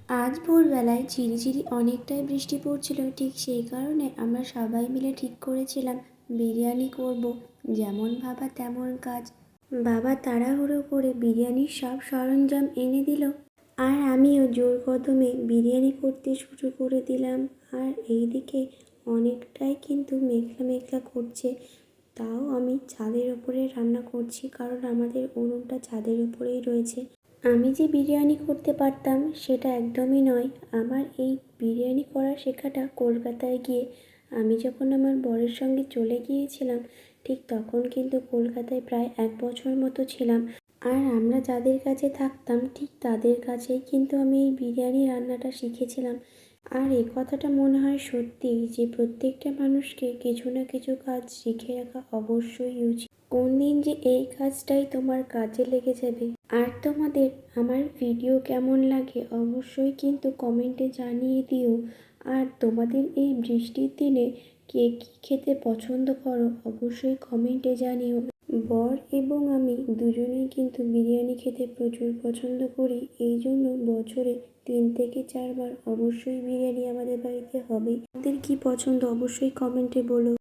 আজ ভোরবেলায় ঝিরিঝিরি অনেকটাই বৃষ্টি পড়ছিল, ঠিক সেই কারণে আমরা সবাই মিলে ঠিক করেছিলাম বিরিয়ানি করব। যেমন ভাবা তেমন কাজ। বাবা তাড়াহুড়ো করে বিরিয়ানির সব সরঞ্জাম এনে দিল, আর আমিও জোর কদমে বিরিয়ানি করতে শুরু করে দিলাম। আর এইদিকে অনেকটাই কিন্তু মেঘলা মেঘলা করছে, তাও আমি ছাদের ওপরে রান্না করছি, কারণ আমাদের উনুনটা ছাদের উপরেই রয়েছে। আমি যে বিরিয়ানি করতে পারতাম সেটা একদমই নয়। আমার এই বিরিয়ানি করা শেখাটা কলকাতায় গিয়ে, আমি যখন আমার বরের সঙ্গে চলে গিয়েছিলাম, ঠিক তখন কিন্তু কলকাতায় প্রায় 1 বছর মতো ছিলাম। আর আমরা যাদের কাছে থাকতাম ঠিক তাদের কাছেই কিন্তু আমি এই বিরিয়ানি রান্নাটা শিখেছিলাম। আর এই কথাটা মনে হয় সত্যি যে প্রত্যেকটা মানুষকে কিছু না কিছু কাজ শিখে রাখা অবশ্যই উচিত। কোন দিন যে এই কাজটাই তোমার কাজে লেগে যাবে। আর তোমাদের আমার ভিডিও কেমন লাগে অবশ্যই কিন্তু কমেন্টে জানিয়ে দিও। আর তোমাদের এই বৃষ্টির দিনে কে কী খেতে পছন্দ করো অবশ্যই কমেন্টে জানিও। বর এবং আমি দুজনেই কিন্তু বিরিয়ানি খেতে প্রচুর পছন্দ করি, এই জন্য বছরে 3 থেকে 4 বার অবশ্যই বিরিয়ানি আমাদের বাড়িতে হবে। তোমাদের কী পছন্দ অবশ্যই কমেন্টে বলো।